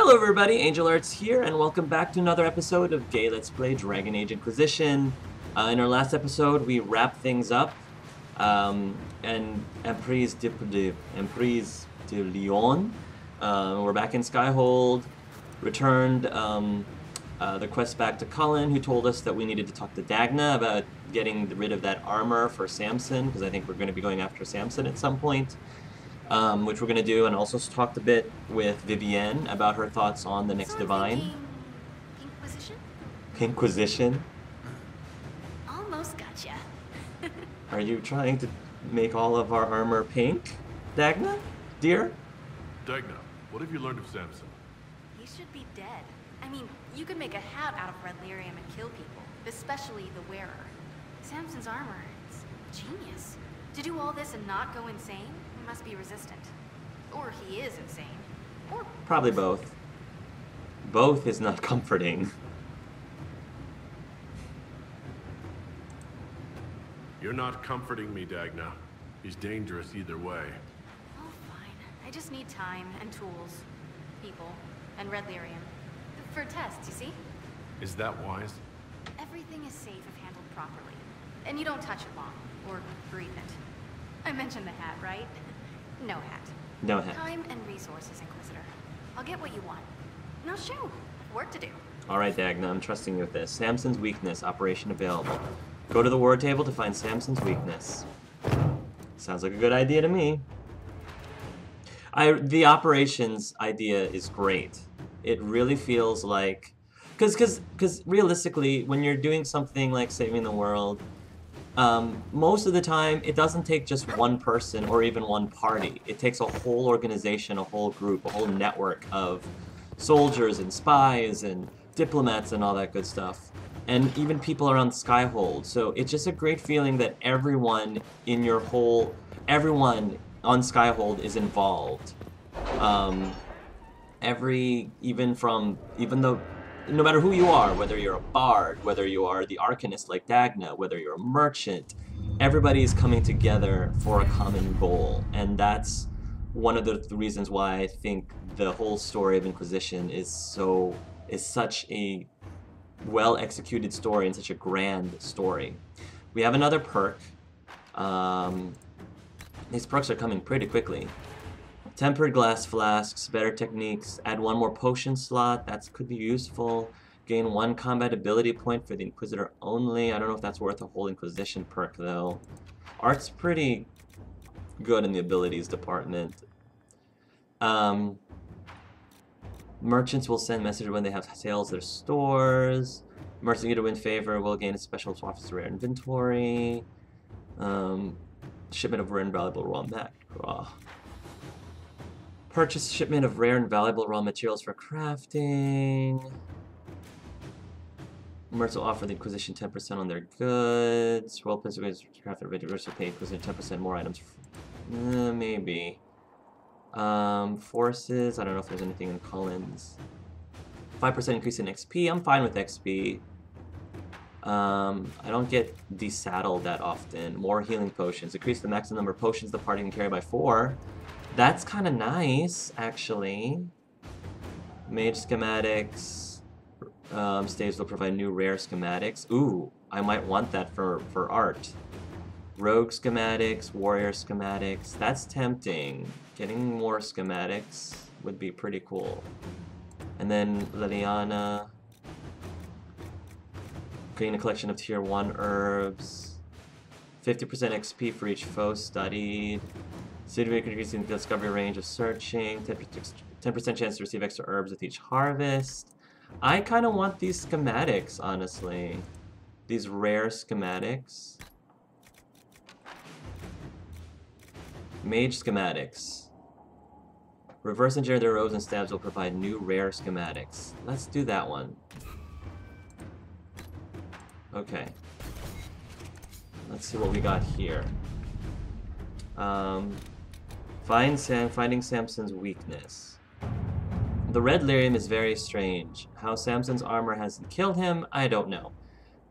Hello everybody, Angel Arts here, and welcome back to another episode of Gay Let's Play Dragon Age Inquisition. In our last episode, we wrapped things up, and Emprise de Lyon, we're back in Skyhold, returned the quest back to Cullen, who told us that we needed to talk to Dagna about getting rid of that armor for Samson, because I think we're going to be going after Samson at some point. Which we're going to do, and also talked a bit with Vivienne about her thoughts on the next Divine. Inquisition? Inquisition? Almost gotcha. Are you trying to make all of our armor pink, Dagna? Dear? Dagna, what have you learned of Samson? He should be dead. I mean, you could make a hat out of red lyrium and kill people, especially the wearer. Samson's armor, it's genius. To do all this and not go insane? Must be resistant. Or he is insane. Or probably both. Both is not comforting. You're not comforting me, Dagna. He's dangerous either way. oh, fine. I just need time and tools, people, and red lyrium. For tests, you see? Is that wise? Everything is safe if handled properly. And you don't touch it long, or breathe it. I mentioned the hat, right? No hat. No hat. Time and resources, Inquisitor. I'll get what you want. Now shoot. Work to do. Alright, Dagna, I'm trusting you with this. Samson's weakness, operation available. Go to the war table to find Samson's weakness. Sounds like a good idea to me. The operations idea is great. It really feels like... Because realistically, when you're doing something like saving the world, most of the time, it doesn't take just one person or even one party. It takes a whole organization, a whole group, a whole network of soldiers and spies and diplomats and all that good stuff. And even people around Skyhold. So it's just a great feeling that everyone everyone on Skyhold is involved. No matter who you are, whether you're a bard, whether you are the arcanist like Dagna, whether you're a merchant, everybody is coming together for a common goal. And that's one of the reasons why I think the whole story of Inquisition is such a well-executed story and such a grand story. We have another perk. These perks are coming pretty quickly. Tempered glass flasks, better techniques, add one more potion slot, that could be useful. Gain one combat ability point for the Inquisitor only. I don't know if that's worth a whole Inquisition perk though. Art's pretty good in the abilities department. Merchants will send messages when they have sales at their stores. Merchants to win favor will gain a special officer rare inventory. Shipment of rare and valuable raw mat. Purchase shipment of rare and valuable raw materials for crafting. Merchants will offer the Inquisition 10% on their goods. Roleplayers will craft their universal pay Inquisition 10% more items. Maybe. Forces. I don't know if there's anything in Cullen's. 5% increase in XP. I'm fine with XP. I don't get desaddled that often. More healing potions. Increase the maximum number of potions the party can carry by 4. That's kind of nice, actually. Mage schematics. Staves will provide new rare schematics. Ooh, I might want that for art. Rogue schematics, warrior schematics. That's tempting. Getting more schematics would be pretty cool. And then Liliana. Gain a collection of tier 1 herbs. 50% XP for each foe studied. Significant increase in the discovery range of searching. 10% chance to receive extra herbs with each harvest. I kind of want these schematics, honestly. These rare schematics. Mage schematics. Reverse engineer their robes and stabs will provide new rare schematics. Let's do that one. Okay. Let's see what we got here. Finding Samson's weakness. The red lyrium is very strange. How Samson's armor hasn't killed him, I don't know.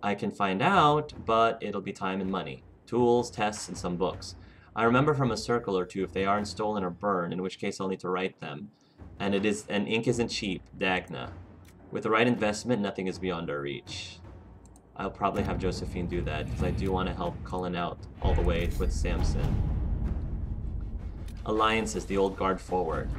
I can find out, but it'll be time and money. Tools, tests, and some books. I remember from a circle or two if they aren't stolen or burned, in which case I'll need to write them. And ink isn't cheap, Dagna. With the right investment, nothing is beyond our reach. I'll probably have Josephine do that, because I do want to help Cullen out all the way with Samson. Alliances, the old guard forward.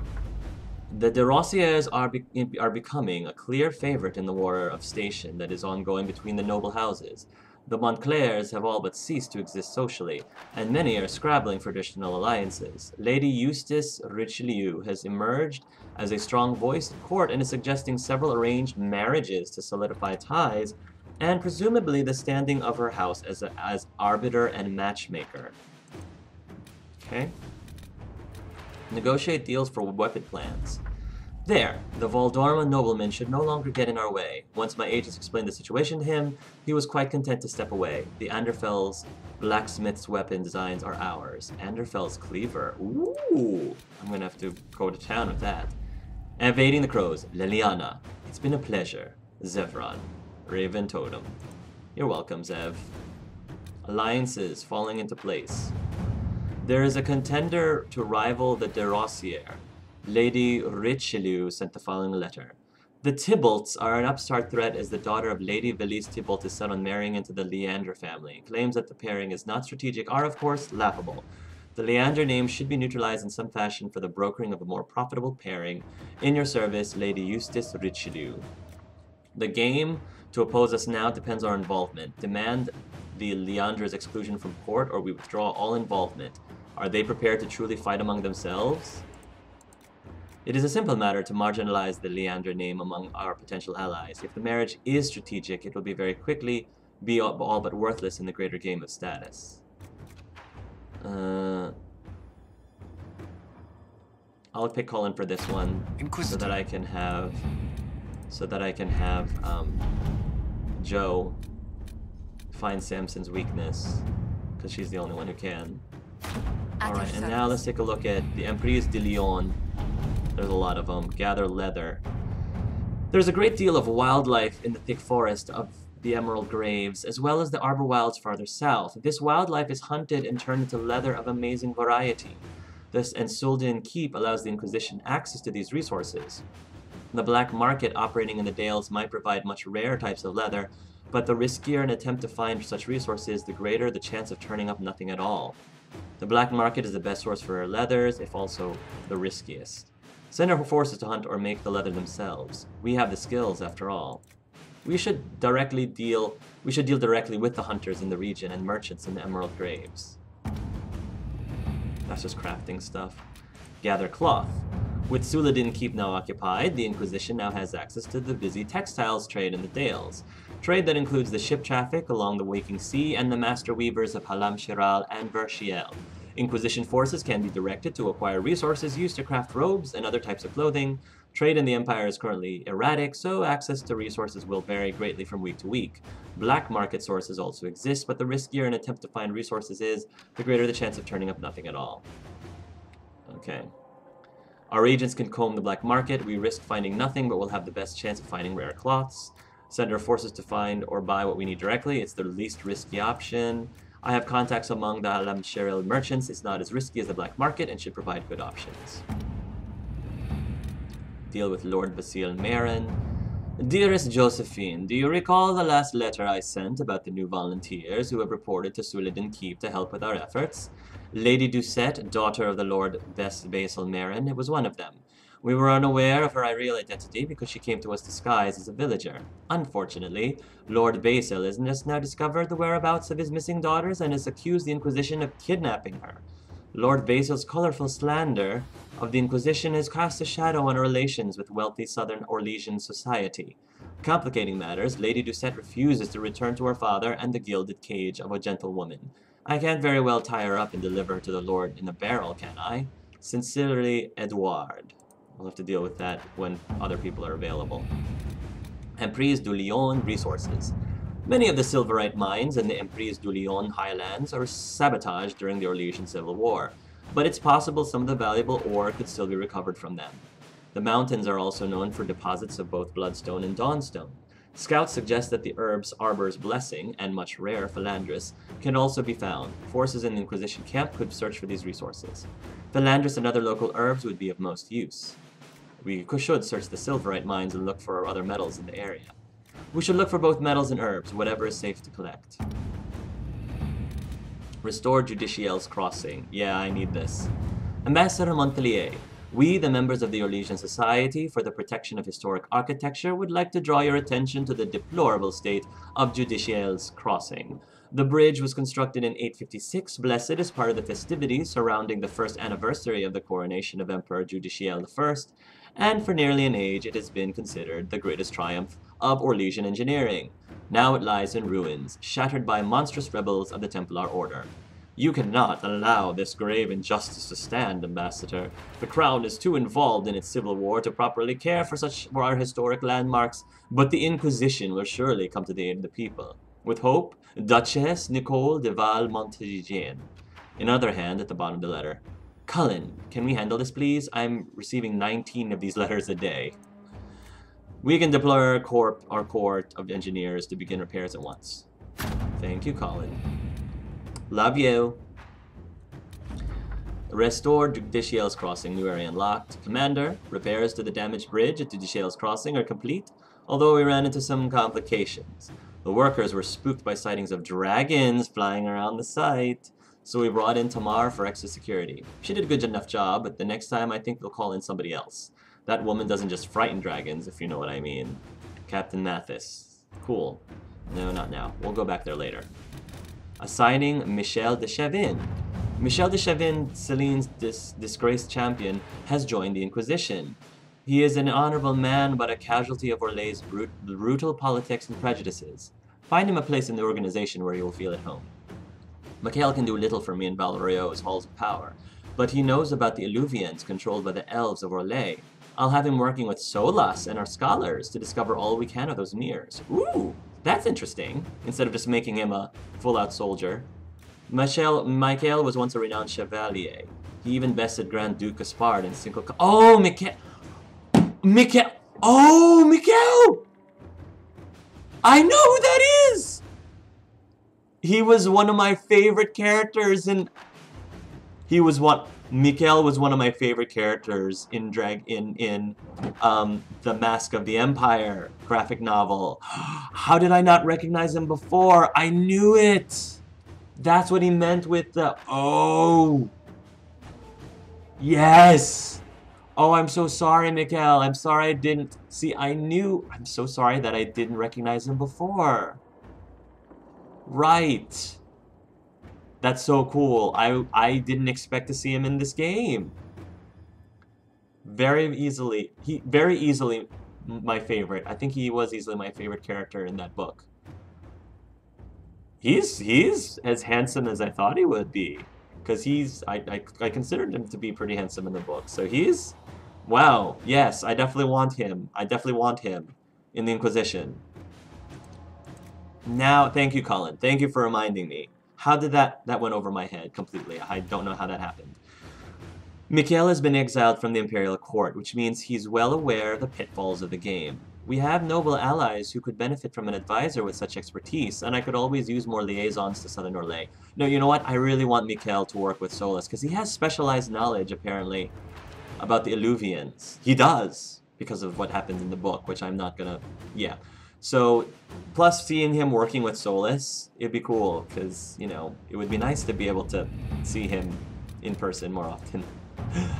The de Rossiers are becoming a clear favorite in the war of station that is ongoing between the noble houses. The Montclairs have all but ceased to exist socially, and many are scrabbling for additional alliances. Lady Eustace Richelieu has emerged as a strong voice at court and is suggesting several arranged marriages to solidify ties, and presumably the standing of her house as arbiter and matchmaker. Okay. Negotiate deals for weapon plans. There, the Valdorma nobleman should no longer get in our way. Once my agents explained the situation to him, he was quite content to step away. The Anderfell's blacksmith's weapon designs are ours. Anderfell's cleaver. Ooh! I'm gonna have to go to town with that. Evading the crows. Liliana. It's been a pleasure. Zevran. Raven Totem. You're welcome, Zev. Alliances falling into place. There is a contender to rival the de Rossier. Lady Richelieu sent the following letter. The Tybalts are an upstart threat as the daughter of Lady Valise Tybalt is set on marrying into the Leander family. Claims that the pairing is not strategic are, of course, laughable. The Leander name should be neutralized in some fashion for the brokering of a more profitable pairing. In your service, Lady Eustace Richelieu. The game to oppose us now depends on our involvement. Demand the Leander's exclusion from court, or we withdraw all involvement. Are they prepared to truly fight among themselves? It is a simple matter to marginalize the Leander name among our potential allies. If the marriage is strategic, it will be very quickly be all but worthless in the greater game of status. I'll pick Colin for this one, so that I can have Joe find Samson's weakness, because she's the only one who can. Alright, and now let's take a look at the Emprise de Lyon. There's a lot of them. Gather leather. There's a great deal of wildlife in the thick forest of the Emerald Graves, as well as the Arbor Wilds farther south. This wildlife is hunted and turned into leather of amazing variety. This and Suldan Keep allows the Inquisition access to these resources. The black market operating in the Dales might provide much rarer types of leather, but the riskier an attempt to find such resources, the greater the chance of turning up nothing at all. The black market is the best source for leathers, if also the riskiest. Send our forces to hunt or make the leather themselves. We have the skills, after all. We should deal directly with the hunters in the region and merchants in the Emerald Graves. That's just crafting stuff. Gather cloth. With Suladin Keep now occupied, the Inquisition now has access to the busy textiles trade in the Dales. Trade that includes the ship traffic along the Waking Sea and the master weavers of Halam Shiral and Vershiel. Inquisition forces can be directed to acquire resources used to craft robes and other types of clothing. Trade in the Empire is currently erratic, so access to resources will vary greatly from week to week. Black market sources also exist, but the riskier an attempt to find resources is, the greater the chance of turning up nothing at all. Okay. Our agents can comb the black market. We risk finding nothing, but we'll have the best chance of finding rare cloths. Send our forces to find or buy what we need directly. It's the least risky option. I have contacts among the Alam Sheril merchants. It's not as risky as the black market and should provide good options. Deal with Lord Basile Marin. Dearest Josephine, do you recall the last letter I sent about the new volunteers who have reported to Suladin Keep to help with our efforts? Lady Doucette, daughter of the Lord Basile Marin, was one of them. We were unaware of her real identity because she came to us disguised as a villager. Unfortunately, Lord Basil has now discovered the whereabouts of his missing daughters and has accused the Inquisition of kidnapping her. Lord Basil's colorful slander of the Inquisition has cast a shadow on her relations with wealthy southern Orlesian society. Complicating matters, Lady Doucette refuses to return to her father and the gilded cage of a gentlewoman. I can't very well tie her up and deliver her to the Lord in a barrel, can I? Sincerely, Edouard. We'll have to deal with that when other people are available. Emprise du Lion resources. Many of the silverite mines in the Emprise du Lion highlands are sabotaged during the Orlesian Civil War, but it's possible some of the valuable ore could still be recovered from them. The mountains are also known for deposits of both bloodstone and dawnstone. Scouts suggest that the herbs Arbor's Blessing and much rare Philandris can also be found. Forces in the Inquisition camp could search for these resources. Philandris and other local herbs would be of most use. We should search the silverite mines and look for other metals in the area. We should look for both metals and herbs, whatever is safe to collect. Restore Judiciel's Crossing. Yeah, I need this. Ambassador Montpellier, we, the members of the Orlesian Society for the Protection of Historic Architecture, would like to draw your attention to the deplorable state of Judiciel's Crossing. The bridge was constructed in 856, blessed as part of the festivities surrounding the first anniversary of the coronation of Emperor Judiciel I, and for nearly an age it has been considered the greatest triumph of Orlesian engineering. Now it lies in ruins, shattered by monstrous rebels of the Templar Order. You cannot allow this grave injustice to stand, Ambassador. The Crown is too involved in its civil war to properly care for our historic landmarks, but the Inquisition will surely come to the aid of the people. With hope, Duchess Nicole de Val-Montegien. In other hand, at the bottom of the letter, Cullen, can we handle this, please? I'm receiving 19 of these letters a day. We can deploy our court of engineers to begin repairs at once. Thank you, Colin. Love you. Restore Judiciel's Crossing. New area unlocked. Commander, repairs to the damaged bridge at Judiciel's Crossing are complete, although we ran into some complications. The workers were spooked by sightings of dragons flying around the site, so we brought in Tamar for extra security. She did a good enough job, but the next time I think we'll call in somebody else. That woman doesn't just frighten dragons, if you know what I mean. Captain Mathis. Cool. No, not now. We'll go back there later. Assigning Michel de Chavin. Michel de Chavin, Celine's disgraced champion, has joined the Inquisition. He is an honorable man, but a casualty of Orlay's brutal politics and prejudices. Find him a place in the organization where he will feel at home. Michel can do little for me in Valorio's halls of power, but he knows about the Illuvians controlled by the elves of Orlais. I'll have him working with Solas and our scholars to discover all we can of those mirrors. Ooh, that's interesting, instead of just making him a full-out soldier. Michel was once a renowned chevalier. He even bested Grand Duke Gaspard in single... Oh, Michel! Oh, Michel! I know who that is! He was one of my favorite characters in... Michel was one of my favorite characters in The Mask of the Empire graphic novel. How did I not recognize him before? I knew it! That's what he meant with the... Oh! Yes! Oh, I'm so sorry, Michel. I'm sorry I didn't... See, I knew... I'm so sorry that I didn't recognize him before. Right. That's so cool. I didn't expect to see him in this game. Very easily my favorite. I think he was easily my favorite character in that book. He's as handsome as I thought he would be. Because I considered him to be pretty handsome in the book. So he's... Wow. Yes, I definitely want him. I definitely want him in the Inquisition. Now, thank you, Colin. Thank you for reminding me. How did that went over my head completely. I don't know how that happened. Michel has been exiled from the Imperial Court, which means he's well aware of the pitfalls of the game. We have noble allies who could benefit from an advisor with such expertise, and I could always use more liaisons to Southern Orlais. No, you know what? I really want Michel to work with Solas, because he has specialized knowledge, apparently, about the Illuvians. He does, because of what happens in the book, which I'm not gonna... Yeah. So, plus seeing him working with Solas, it'd be cool, because, you know, it would be nice to be able to see him in person more often.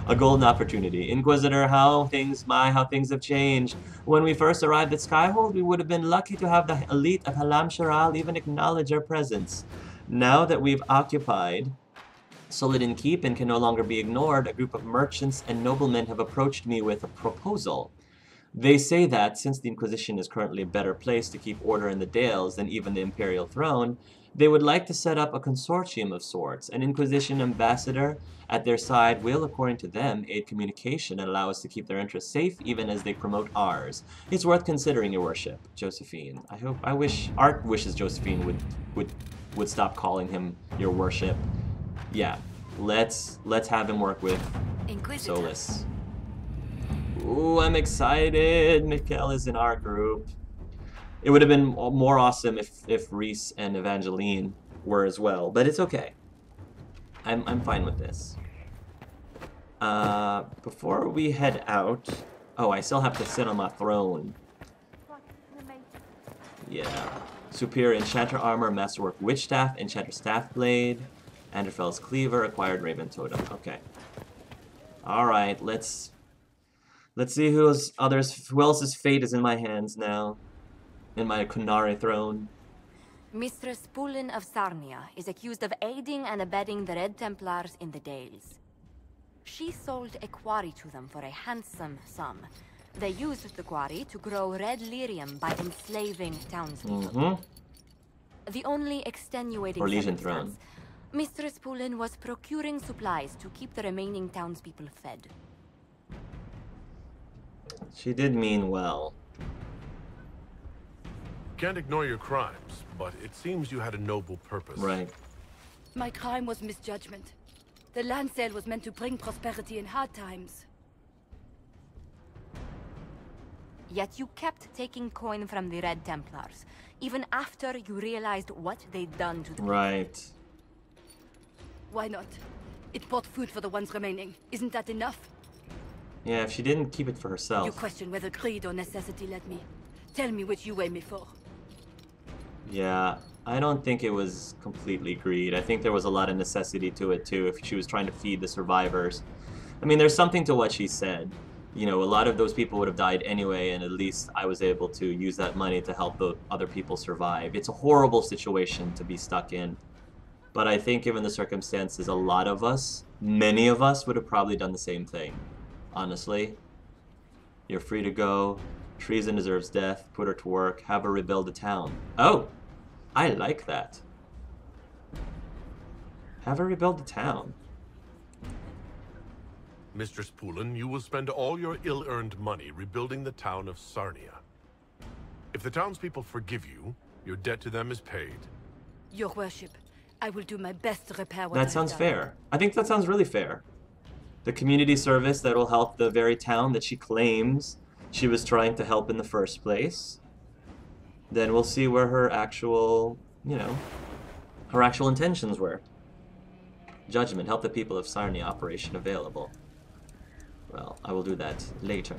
A golden opportunity. Inquisitor, how things have changed. When we first arrived at Skyhold, we would have been lucky to have the elite of Halam Sharal even acknowledge our presence. Now that we've occupied Soledin Keep and can no longer be ignored, a group of merchants and noblemen have approached me with a proposal. They say that, since the Inquisition is currently a better place to keep order in the Dales than even the Imperial throne, they would like to set up a consortium of sorts. An Inquisition ambassador at their side will, according to them, aid communication and allow us to keep their interests safe even as they promote ours. It's worth considering, your worship. Josephine. Art wishes Josephine would stop calling him your worship. Yeah. Let's have him work with Solas. Ooh, I'm excited. Michel is in our group. It would have been more awesome if Reese and Evangeline were as well, but it's okay. I'm fine with this. Before we head out, Oh, I still have to sit on my throne. Yeah. Superior Enchanter Armor, Masterwork Witch Staff, Enchanter Staff Blade, Anderfell's Cleaver, Acquired Raven Totem. Okay. Alright, let's see who else's fate is in my hands now. In my Kunari throne. Mistress Poulin of Sarnia is accused of aiding and abetting the Red Templars in the Dales. She sold a quarry to them for a handsome sum. They used the quarry to grow red lyrium by enslaving townspeople. The only extenuating circumstance, Mistress Poulin was procuring supplies to keep the remaining townspeople fed. She did mean well. Can't ignore your crimes, but it seems you had a noble purpose. Right. My crime was misjudgment. The land sale was meant to bring prosperity in hard times. Yet you kept taking coin from the Red Templars, even after you realized what they'd done to the people. Right. Why not? It bought food for the ones remaining. Isn't that enough? Yeah, if she didn't keep it for You herself. question whether greed or necessity led me. Tell me which you weigh me for. Yeah, I don't think it was completely greed. I think there was a lot of necessity to it too, if she was trying to feed the survivors. I mean, there's something to what she said. You know, a lot of those people would have died anyway, and at least I was able to use that money to help the other people survive. It's a horrible situation to be stuck in. But I think given the circumstances, a lot of us, many of us, would have probably done the same thing. Honestly. You're free to go. Treason deserves death. Put her to work. Have her rebuild the town. Oh! I like that. Have her rebuild the town. Mistress Poulin, you will spend all your ill-earned money rebuilding the town of Sarnia. If the townspeople forgive you, your debt to them is paid. Your worship, I will do my best to repair what That I've sounds done. fair. I think that sounds really fair. The community service that will help the very town that she claims she was trying to help in the first place. Then we'll see where her actual, you know, her actual intentions were. Judgment, help the people of Sarnia, operation available. Well, I will do that later.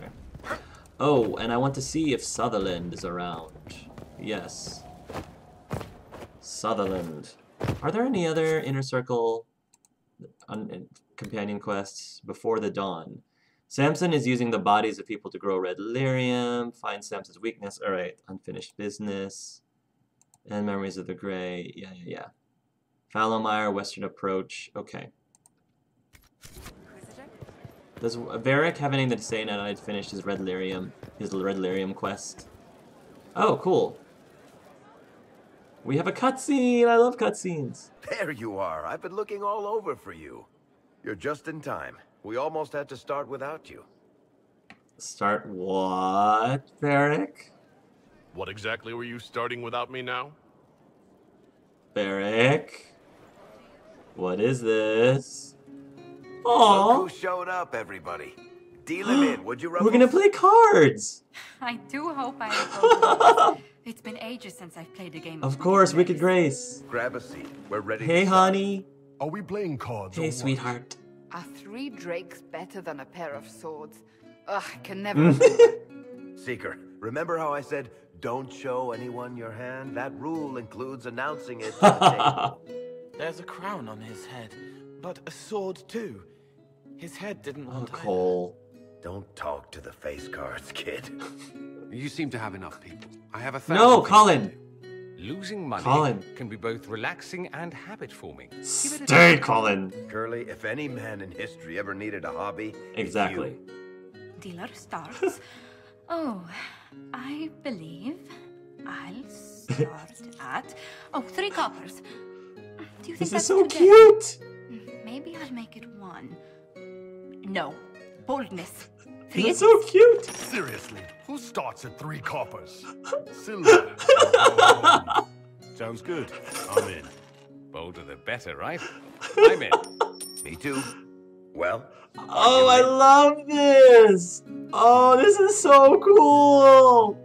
Oh, and I want to see if Sutherland is around. Yes. Sutherland. Are there any other Inner Circle companion quests before the dawn? Samson is using the bodies of people to grow red lyrium. Find Samson's weakness. Alright, unfinished business. And memories of the Grey. Yeah. Fallowmire, Western Approach. Okay. Does Varric have anything to say now that I'd finished his red lyrium quest? Oh, cool. We have a cutscene! I love cutscenes! There you are. I've been looking all over for you. You're just in time. We almost had to start without you. Start what, Varric? What exactly were you starting without me now? Varric? What is this? Look Aww! who showed up, everybody. Deal him in, would you, We're gonna play cards! I do hope I have. It's been ages since I've played a game. Of course, Wicked Grace. Grab a seat. We're ready Hey, to start. honey. Are we playing cards? Hey, sweetheart. Are 3 drakes better than a pair of swords? Ugh, I can never remember. Seeker, remember how I said, don't show anyone your hand? That rule includes announcing it to the table. There's a crown on his head, but a sword too. His head didn't Oh, want either. Cole. Don't talk to the face cards, kid. You seem to have enough people. I have a thousand No, things Colin! to do. Losing money Colin. can be both relaxing and habit-forming. Give it a Stay, try. Colin. Curly, if any man in history ever needed a hobby, it's Exactly. you. Dealer starts. Oh, I believe I'll start at 3 coppers. Do you think This is that's so too cute! big? Maybe I'll make it 1. No, boldness. 3 This is so cute! Seriously, who starts at 3 coppers? Silver. Sounds good. I'm in. Bolder the better, right? I'm in. Me too. Well, Oh, I love this! Oh, this is so cool!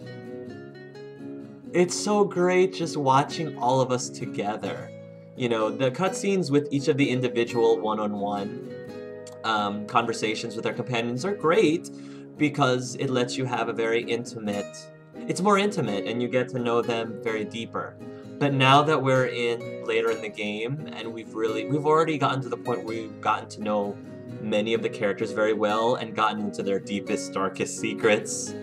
It's so great just watching all of us together. You know, the cutscenes with each of the individual one-on-one conversations with our companions are great, because it lets you have a very intimate, it's more intimate and you get to know them very deeper. But now that we're later in the game and we've already gotten to the point where we've gotten to know many of the characters very well and gotten into their deepest, darkest secrets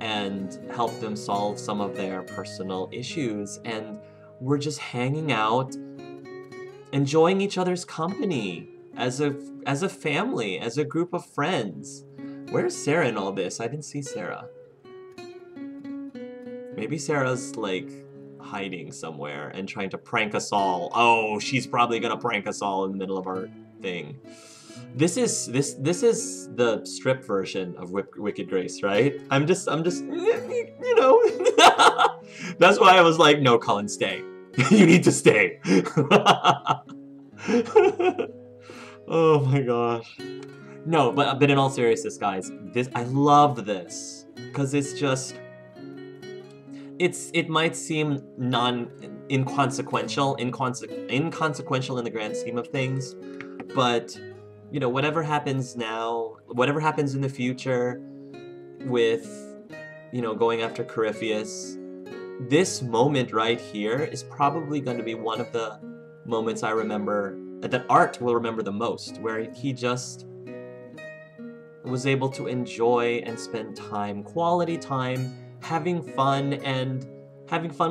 and helped them solve some of their personal issues, and we're just hanging out, enjoying each other's company as a family, as a group of friends. Where's Sarah in all this? I didn't see Sarah. Maybe Sarah's like hiding somewhere and trying to prank us all. Oh, she's probably gonna prank us all in the middle of our thing. This is the strip version of Wicked Grace, right? I'm just you know. That's why I was like, no, Cullen, stay. You need to stay. Oh my gosh. No, but in all seriousness, guys, I love this because it's just. It might seem inconsequential in the grand scheme of things, but you know, whatever happens now, whatever happens in the future with, you know, going after Corypheus, this moment right here is probably going to be one of the moments I remember, that Art will remember the most, where he just was able to enjoy and spend time, quality time, having fun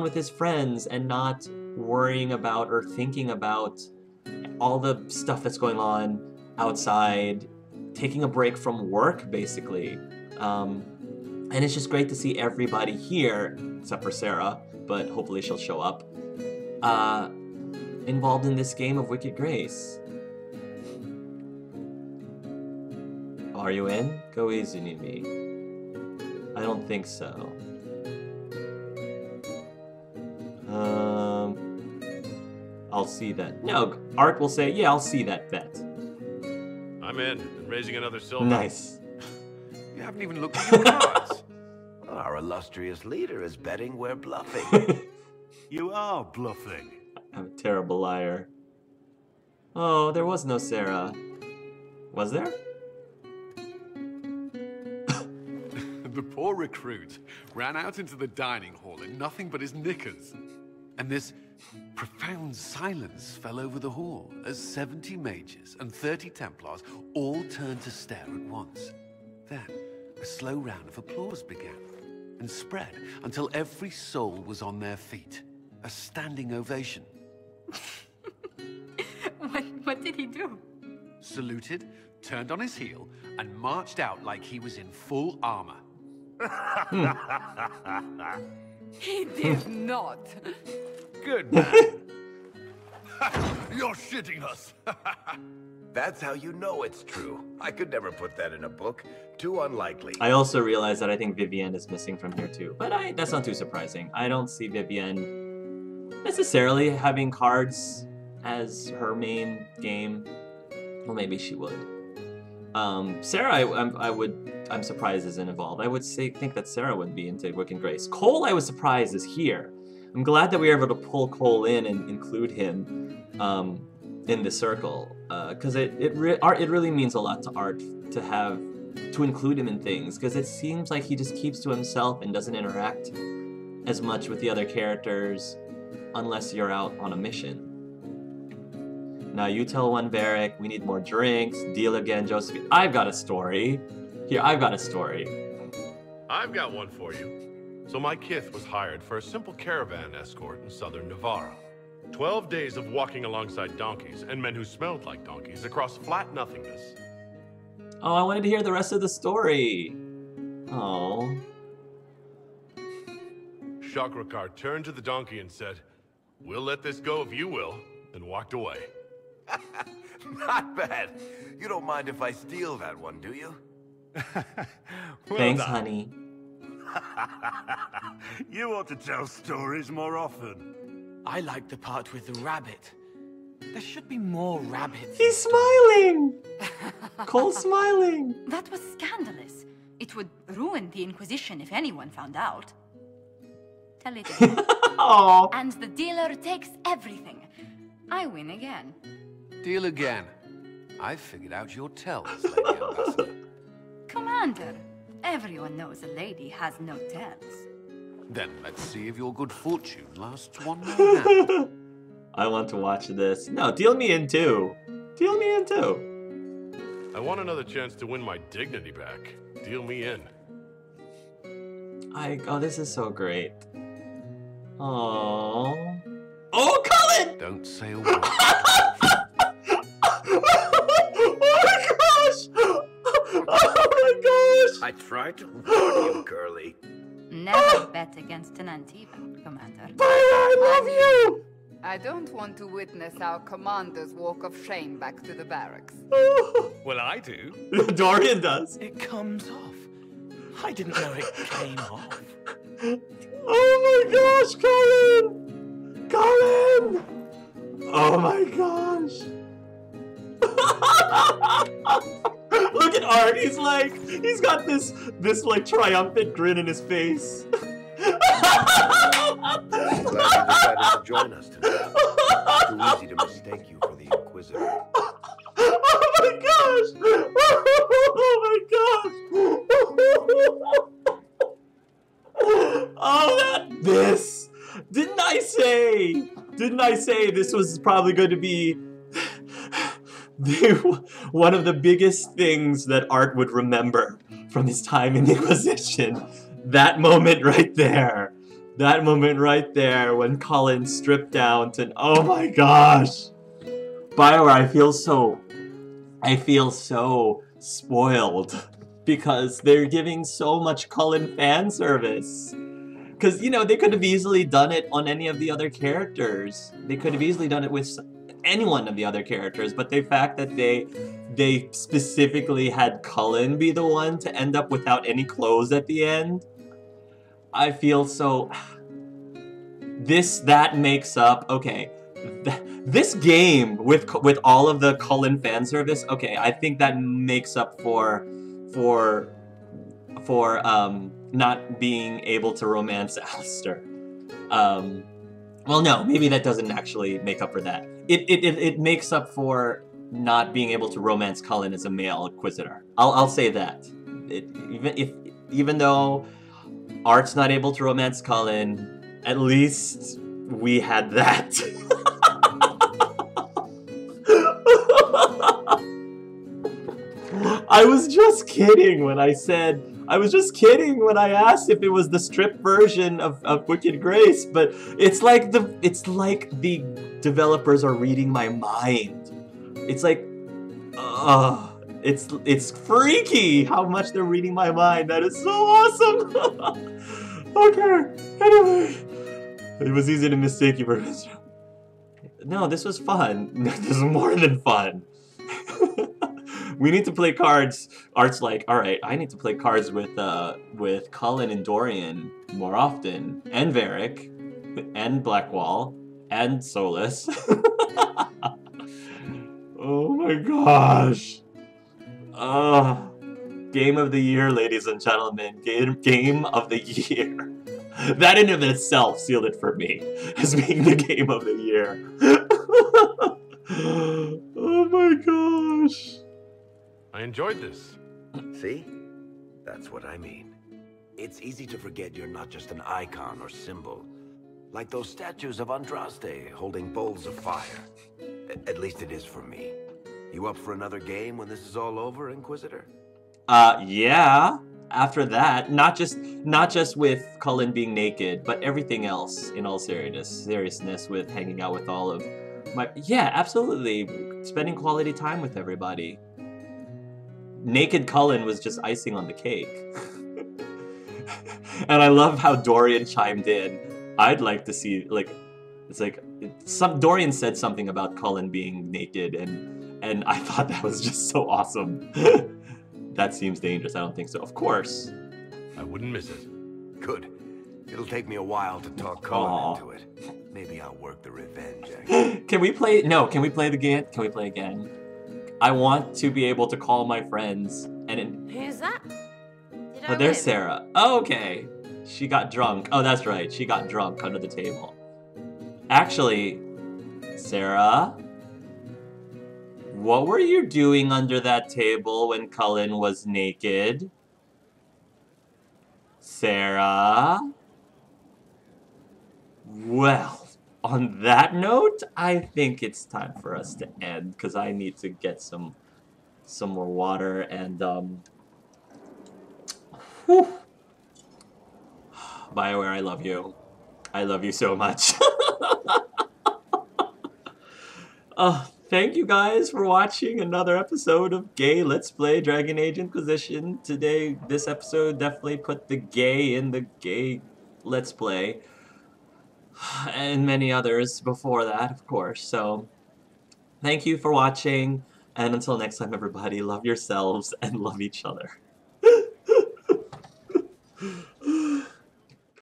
with his friends and not worrying about or thinking about all the stuff that's going on outside, taking a break from work, basically. And it's just great to see everybody here, except for Sarah, but hopefully she'll show up, involved in this game of Wicked Grace. Are you in? Go easy, Nimi. I don't think so. I'll see that. No, Art will say, yeah, I'll see that bet. I'm in. And raising another silver. Nice. You haven't even looked at your cards. Our illustrious leader is betting we're bluffing. You are bluffing. I'm a terrible liar. Oh, there was no Sarah. Was there? The poor recruit ran out into the dining hall in nothing but his knickers. And this profound silence fell over the hall as 70 mages and 30 Templars all turned to stare at once. Then, a slow round of applause began and spread until every soul was on their feet. A standing ovation. What did he do? Saluted, turned on his heel, and marched out like he was in full armor. He did not. Good man. You're shitting us. That's how you know it's true. I could never put that in a book. Too unlikely. I also realized that I think Vivienne is missing from here too, but that's not too surprising. I don't see Vivienne necessarily having cards as her main game. Well, maybe she would. Sarah, I'm surprised isn't involved. I would think that Sarah would be into Wicked Grace. Cole, I was surprised, is here. I'm glad that we were able to pull Cole in and include him in the circle, because it really means a lot to Art to include him in things, because it seems like he just keeps to himself and doesn't interact as much with the other characters unless you're out on a mission. Now you tell one Varric, we need more drinks, deal again, Josephine. I've got a story. Here, I've got a story. I've got one for you. So my kith was hired for a simple caravan escort in southern Navarra. 12 days of walking alongside donkeys and men who smelled like donkeys across flat nothingness. Oh, I wanted to hear the rest of the story. Oh. Shakrakar turned to the donkey and said, "We'll let this go if you will," and walked away. Not bad. You don't mind if I steal that one, do you? Thanks, honey. You ought to tell stories more often. I like the part with the rabbit. There should be more rabbits. He's smiling! Cole's smiling! That was scandalous. It would ruin the Inquisition if anyone found out. Tell it again. Aww. And the dealer takes everything. I win again. Deal again. I've figured out your tells, Lady Ambassador. Commander, Everyone knows a lady has no tells. Then let's see if your good fortune lasts one more hand. I want to watch this. No, deal me in too. Deal me in too. I want another chance to win my dignity back. Deal me in. Oh, this is so great. Aww. Oh, Cullen! Don't say a word. Oh my gosh! Oh my gosh! I tried to warn you, Curly. Never bet against an Antivan, Commander. I love you! I don't want to witness our commander's walk of shame back to the barracks. Well, I do. Dorian does. It comes off. I didn't know it came off. Oh my gosh, Cullen! Cullen! Oh my gosh! Look at Art. He's got this like triumphant grin in his face. I'm glad you decided to join us tonight. It's too easy to mistake you for the Inquisitor. Oh my gosh! Oh my gosh! Didn't I say this was probably going to be one of the biggest things that Art would remember from his time in the Inquisition? That moment right there. That moment right there when Cullen stripped down to, oh my gosh. BioWare, I feel so spoiled because they're giving so much Cullen fan service. Because, you know, they could have easily done it on any of the other characters. They could have easily done it with any one of the other characters, but the fact that they specifically had Cullen be the one to end up without any clothes at the end, I feel so... That makes up... Okay. This game, with all of the Cullen fan service, okay, I think that makes up for not being able to romance Alistair. Well, no, maybe that doesn't actually make up for that. It makes up for not being able to romance Cullen as a male Inquisitor. I'll say that. Even though Art's not able to romance Cullen, at least we had that. I was just kidding when I said... I was just kidding when I asked if it was the stripped version of Wicked Grace, but it's like the developers are reading my mind. It's like, it's freaky how much they're reading my mind. That is so awesome. Okay, anyway, it was easy to mistake you for No, this was fun. This is more than fun. We need to play cards. Art's like, all right, I need to play cards with Cullen and Dorian more often, and Varric, and Blackwall, and Solus. Oh my gosh. Game of the year, ladies and gentlemen. Game of the year. That in of itself sealed it for me as being the game of the year. Oh my gosh. I enjoyed this. See? That's what I mean. It's easy to forget you're not just an icon or symbol. Like those statues of Andraste holding bowls of fire. At least it is for me. You up for another game when this is all over, Inquisitor? Yeah. After that, not just with Cullen being naked, but everything else in all seriousness with hanging out with all of my... Yeah, absolutely. Spending quality time with everybody. Naked Cullen was just icing on the cake. And I love how Dorian chimed in. I'd like to see, like, it's like, Dorian said something about Cullen being naked, and I thought that was just so awesome. That seems dangerous. I don't think so. Of course. I wouldn't miss it. Good. It'll take me a while to talk Cullen into it. Maybe I'll work the revenge angle. Can we play? No, can we play the game? Can we play again? I want to be able to call my friends and... Who's that? Oh, there's Sarah. Oh, okay. She got drunk. Oh, that's right. She got drunk under the table. Actually, Sarah, what were you doing under that table when Cullen was naked? Sarah. Well, on that note, I think it's time for us to end because I need to get some more water and whew. BioWare, I love you. I love you so much. Thank you guys for watching another episode of Gay Let's Play Dragon Age Inquisition. Today, this episode definitely put the gay in the Gay Let's Play. And many others before that, of course. So, thank you for watching. And until next time, everybody, love yourselves and love each other.